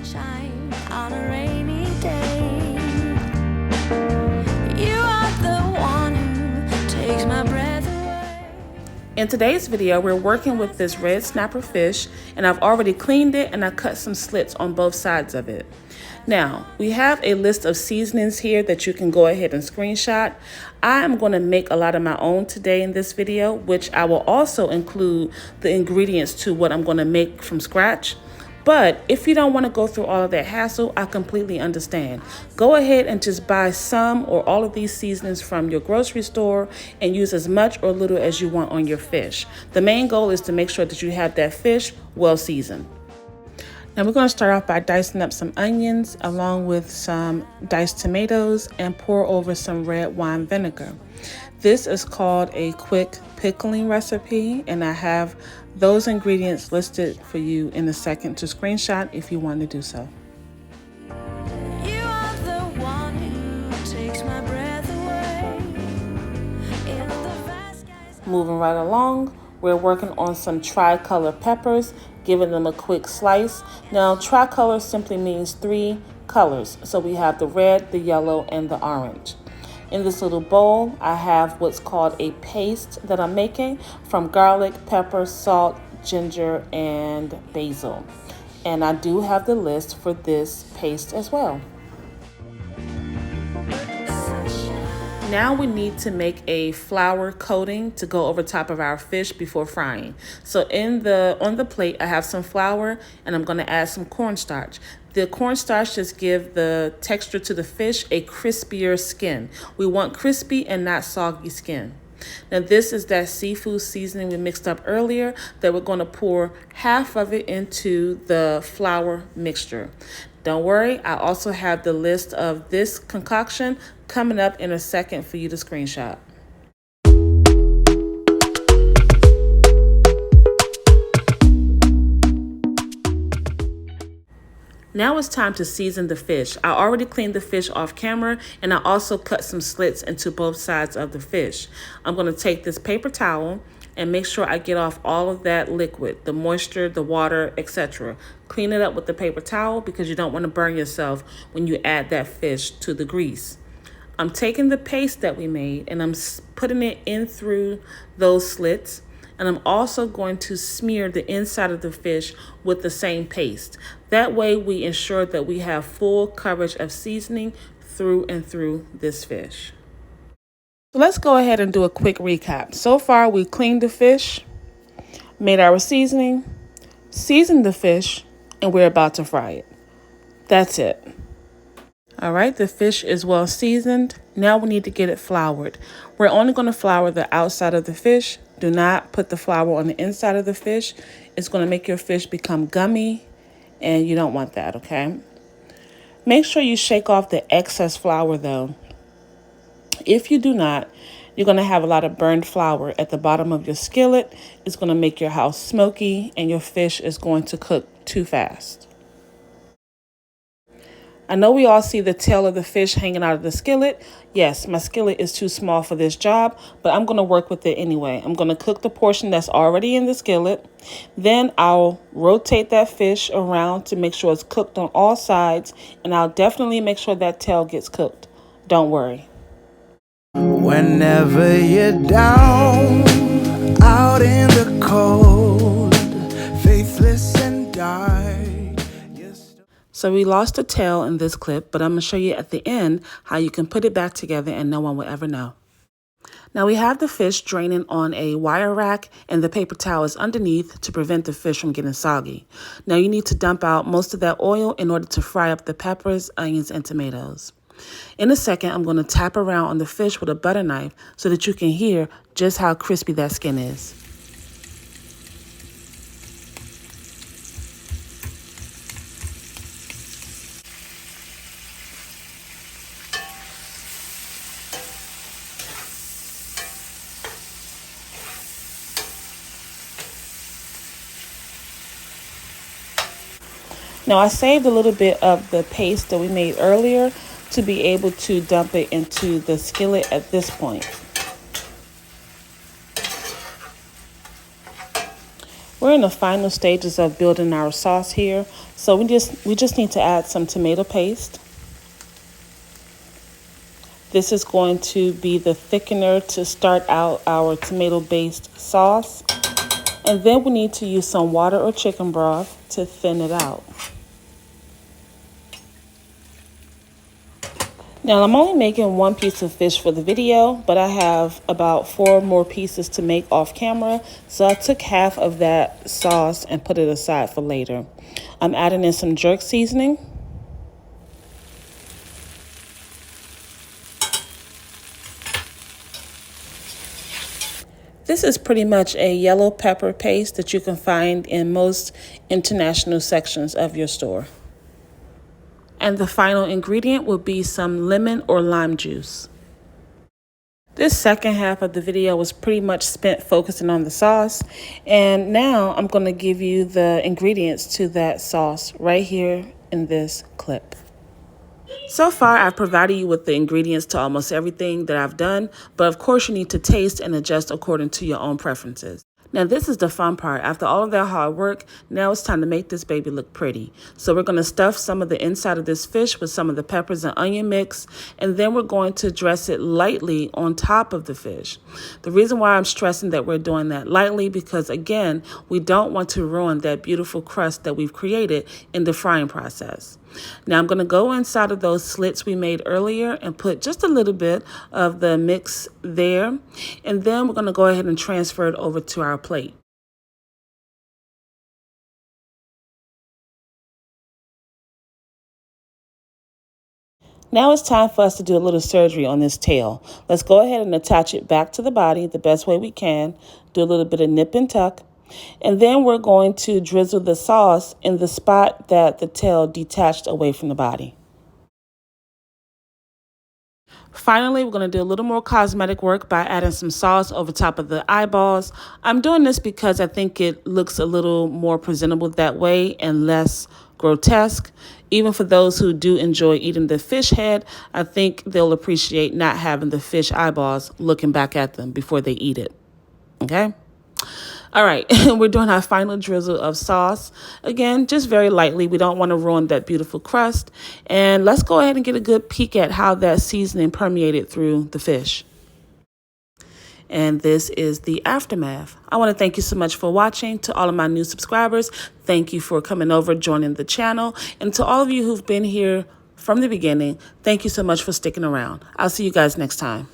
sunshine on a rainy day. You are the one who takes my breath away. In today's video, we're working with this red snapper fish, and I've already cleaned it and I cut some slits on both sides of it. Now, we have a list of seasonings here that you can go ahead and screenshot. I am going to make a lot of my own today in this video, which I will also include the ingredients to what I'm going to make from scratch. But if you don't want to go through all of that hassle, I completely understand. Go ahead and just buy some or all of these seasonings from your grocery store and use as much or little as you want on your fish. The main goal is to make sure that you have that fish well seasoned. Now we're going to start off by dicing up some onions along with some diced tomatoes and pour over some red wine vinegar. This is called a quick pickling recipe, and I have those ingredients listed for you in a second to screenshot if you want to do so. You are the one who takes my breath away. In the vast skies. Moving right along, we're working on some tricolor peppers, giving them a quick slice. Now, tricolor simply means 3 colors. So we have the red, the yellow, and the orange. In this little bowl, I have what's called a paste that I'm making from garlic, pepper, salt, ginger, and basil. And I do have the list for this paste as well. Now we need to make a flour coating to go over top of our fish before frying. So on the plate, I have some flour and I'm going to add some cornstarch. The cornstarch just give the texture to the fish a crispier skin. We want crispy and not soggy skin. Now this is that seafood seasoning we mixed up earlier that we're going to pour half of it into the flour mixture. Don't worry, I also have the list of this concoction coming up in a second for you to screenshot. Now it's time to season the fish. I already cleaned the fish off camera, and I also cut some slits into both sides of the fish. I'm going to take this paper towel and make sure I get off all of that liquid, the moisture, the water, etc. Clean it up with the paper towel because you don't want to burn yourself when you add that fish to the grease. I'm taking the paste that we made and I'm putting it in through those slits. And I'm also going to smear the inside of the fish with the same paste. That way we ensure that we have full coverage of seasoning through and through this fish. So let's go ahead and do a quick recap. So far we cleaned the fish, made our seasoning, seasoned the fish, and we're about to fry it. That's it. All right, the fish is well seasoned. Now we need to get it floured. We're only going to flour the outside of the fish. Do not put the flour on the inside of the fish. It's going to make your fish become gummy, and you don't want that, okay? Make sure you shake off the excess flour, though. If you do not, you're going to have a lot of burned flour at the bottom of your skillet. It's going to make your house smoky, and your fish is going to cook too fast. I know we all see the tail of the fish hanging out of the skillet. Yes, my skillet is too small for this job, but I'm going to work with it anyway. I'm going to cook the portion that's already in the skillet. Then I'll rotate that fish around to make sure it's cooked on all sides, and I'll definitely make sure that tail gets cooked. Don't worry. Whenever you're down, out in the cold, faithless and dark. So we lost a tail in this clip, but I'm going to show you at the end how you can put it back together and no one will ever know. Now we have the fish draining on a wire rack and the paper towel is underneath to prevent the fish from getting soggy. Now you need to dump out most of that oil in order to fry up the peppers, onions, and tomatoes. In a second, I'm going to tap around on the fish with a butter knife so that you can hear just how crispy that skin is. Now I saved a little bit of the paste that we made earlier to be able to dump it into the skillet at this point. We're in the final stages of building our sauce here, so we just need to add some tomato paste. This is going to be the thickener to start out our tomato-based sauce. And then we need to use some water or chicken broth to thin it out. Now, I'm only making one piece of fish for the video, but I have about 4 more pieces to make off camera. So I took half of that sauce and put it aside for later. I'm adding in some jerk seasoning. This is pretty much a yellow pepper paste that you can find in most international sections of your store. And the final ingredient will be some lemon or lime juice. This second half of the video was pretty much spent focusing on the sauce. And now I'm going to give you the ingredients to that sauce right here in this clip. So far, I've provided you with the ingredients to almost everything that I've done, but of course you need to taste and adjust according to your own preferences. Now, this is the fun part. After all of that hard work, now it's time to make this baby look pretty. So we're going to stuff some of the inside of this fish with some of the peppers and onion mix, and then we're going to dress it lightly on top of the fish. The reason why I'm stressing that we're doing that lightly, because again, we don't want to ruin that beautiful crust that we've created in the frying process. Now I'm going to go inside of those slits we made earlier and put just a little bit of the mix there. And then we're going to go ahead and transfer it over to our plate. Now it's time for us to do a little surgery on this tail. Let's go ahead and attach it back to the body the best way we can. Do a little bit of nip and tuck. And then we're going to drizzle the sauce in the spot that the tail detached away from the body. Finally, we're going to do a little more cosmetic work by adding some sauce over top of the eyeballs. I'm doing this because I think it looks a little more presentable that way and less grotesque. Even for those who do enjoy eating the fish head, I think they'll appreciate not having the fish eyeballs looking back at them before they eat it. Okay? All right, we're doing our final drizzle of sauce. Again, just very lightly. We don't want to ruin that beautiful crust. And let's go ahead and get a good peek at how that seasoning permeated through the fish. And this is the aftermath. I want to thank you so much for watching. To all of my new subscribers, thank you for coming over, joining the channel. And to all of you who've been here from the beginning, thank you so much for sticking around. I'll see you guys next time.